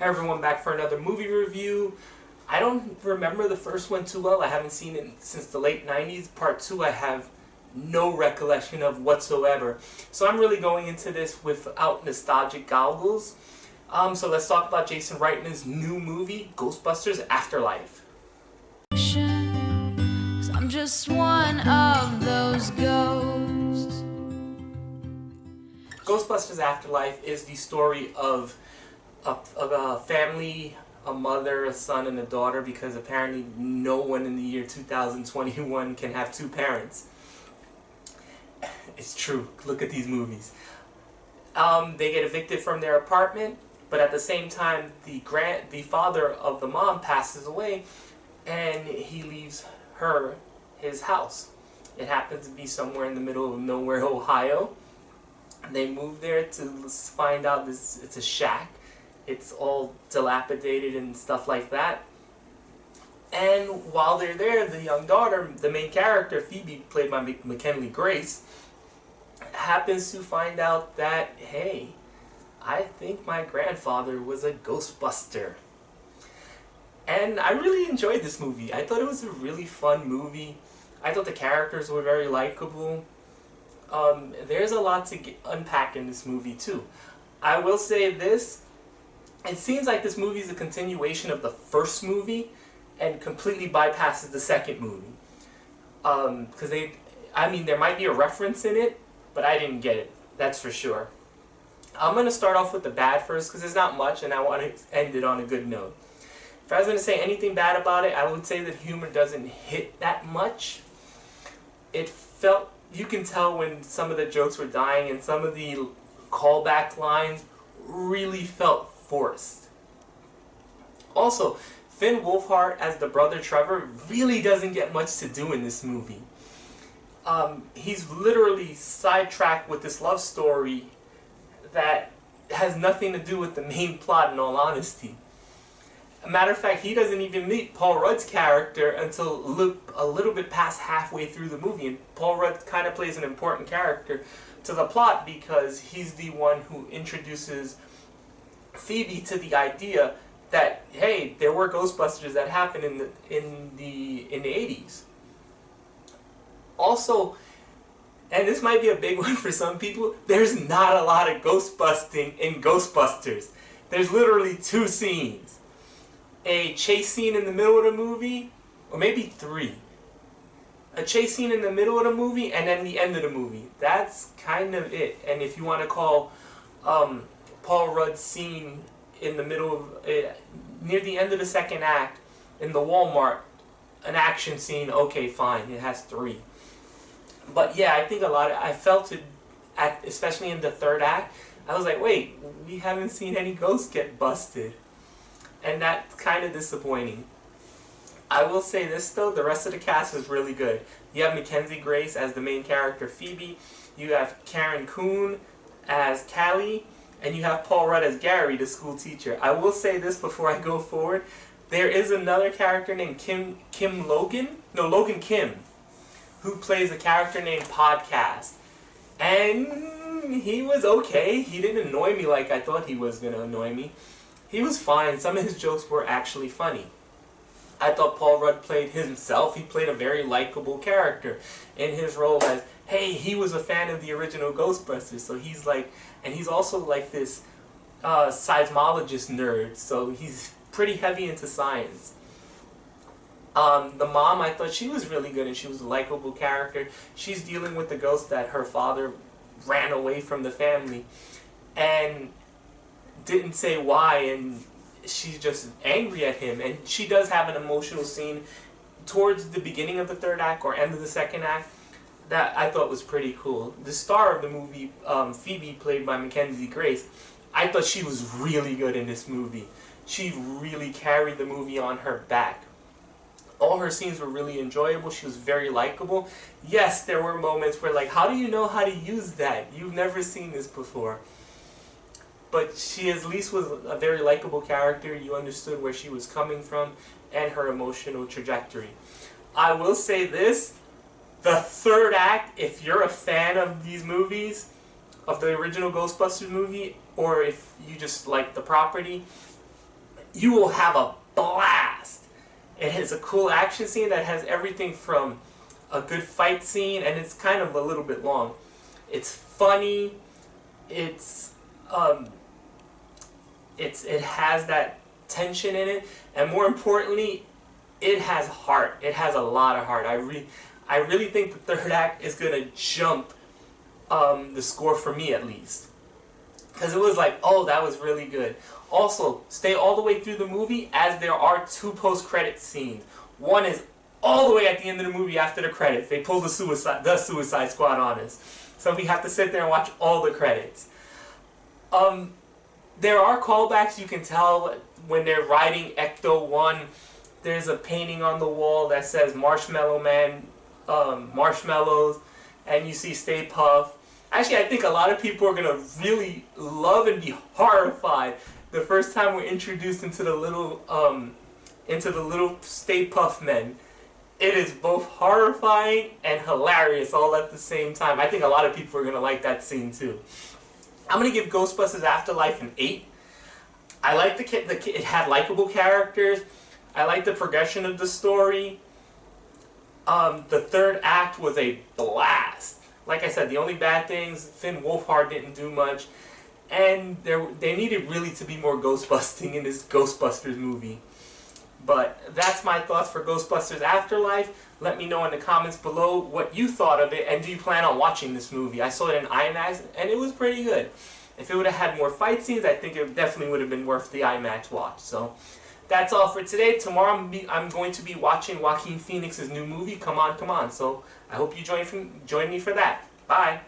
Hey everyone, back for another movie review. I don't remember the first one too well. I haven't seen it since the late 90s. Part 2 I have no recollection of whatsoever. So I'm really going into this without nostalgic goggles. So let's talk about Jason Reitman's new movie, Ghostbusters Afterlife. 'Cause I'm just one of those ghosts. Ghostbusters Afterlife is the story of a family, a mother, a son, and a daughter, because apparently no one in the year 2021 can have two parents. It's true. Look at these movies. They get evicted from their apartment, but at the same time, the father of the mom passes away, and he leaves her his house. It happens to be somewhere in the middle of nowhere, Ohio. They move there to find out it's a shack. It's all dilapidated and stuff like that. And while they're there, the young daughter, the main character, Phoebe, played by Mckenna Grace, happens to find out that, hey, I think my grandfather was a Ghostbuster. And I really enjoyed this movie. I thought it was a really fun movie. I thought the characters were very likable. There's a lot to unpack in this movie too. I will say this. It seems like this movie is a continuation of the first movie and completely bypasses the second movie. Because there might be a reference in it, but I didn't get it. That's for sure. I'm going to start off with the bad first, because there's not much and I want to end it on a good note. If I was going to say anything bad about it, I would say that humor doesn't hit that much. It felt, you can tell when some of the jokes were dying and some of the callback lines really felt forced. Also, Finn Wolfhard as the brother Trevor really doesn't get much to do in this movie. He's literally sidetracked with this love story that has nothing to do with the main plot, in all honesty. A matter of fact, he doesn't even meet Paul Rudd's character until a little bit past halfway through the movie. And Paul Rudd kind of plays an important character to the plot because he's the one who introduces Phoebe to the idea that, hey, there were Ghostbusters that happened in the 80s. Also, and this might be a big one for some people, there's not a lot of ghost busting in Ghostbusters. There's literally 2 scenes. A chase scene in the middle of the movie, or maybe 3. A chase scene in the middle of the movie, and then the end of the movie. That's kind of it. And if you want to call Paul Rudd's scene in the middle of, near the end of the second act, in the Walmart, an action scene, okay, fine, it has 3. But yeah, I think I felt it, especially in the third act, I was like, wait, we haven't seen any ghosts get busted. And that's kind of disappointing. I will say this though, the rest of the cast is really good. You have Mckenna Grace as the main character, Phoebe. You have Carrie Coon as Callie. And you have Paul Rudd as Gary, the school teacher. I will say this before I go forward. There is another character named Logan Kim, who plays a character named Podcast. And he was okay. He didn't annoy me like I thought he was going to annoy me. He was fine. Some of his jokes were actually funny. I thought Paul Rudd played himself. He played a very likable character in his role as, hey, he was a fan of the original Ghostbusters. So he's like, and he's also like this seismologist nerd. So he's pretty heavy into science. The mom, I thought she was really good and she was a likable character. She's dealing with the ghost that her father ran away from the family and didn't say why, and she's just angry at him. And she does have an emotional scene towards the beginning of the third act or end of the second act that I thought was pretty cool. The star of the movie, Phoebe, played by Mckenna Grace, I thought she was really good in this movie. She really carried the movie on her back. All her scenes were really enjoyable. She was very likable. Yes, there were moments where, like, how do you know how to use that? You've never seen this before. But she at least was a very likable character. You understood where she was coming from and her emotional trajectory. I will say this. The third act, if you're a fan of these movies, of the original Ghostbusters movie, or if you just like the property, you will have a blast. It has a cool action scene that has everything from a good fight scene, and it's kind of a little bit long. It's funny. It has that tension in it, and more importantly, it has heart. It has a lot of heart. I really think the third act is gonna jump the score for me, at least, because it was like, oh, that was really good. Also, stay all the way through the movie, as there are 2 post-credit scenes. One is all the way at the end of the movie after the credits. They pull the Suicide Squad on us, so we have to sit there and watch all the credits. There are callbacks. You can tell when they're writing Ecto 1. There's a painting on the wall that says Marshmallow Man, marshmallows, and you see Stay Puft. Actually, I think a lot of people are going to really love and be horrified the first time we're introduced into the little Stay Puft Men. It is both horrifying and hilarious all at the same time. I think a lot of people are going to like that scene too. I'm going to give Ghostbusters Afterlife an 8. I like it had likable characters. I like the progression of the story. The third act was a blast. Like I said, the only bad things, Finn Wolfhard didn't do much, and they needed really to be more Ghostbusting in this Ghostbusters movie. But that's my thoughts for Ghostbusters Afterlife. Let me know in the comments below what you thought of it, and do you plan on watching this movie? I saw it in IMAX, and it was pretty good. If it would have had more fight scenes, I think it definitely would have been worth the IMAX watch. So that's all for today. Tomorrow I'm going to be watching Joaquin Phoenix's new movie, Come On, Come On. So I hope you join me for that. Bye.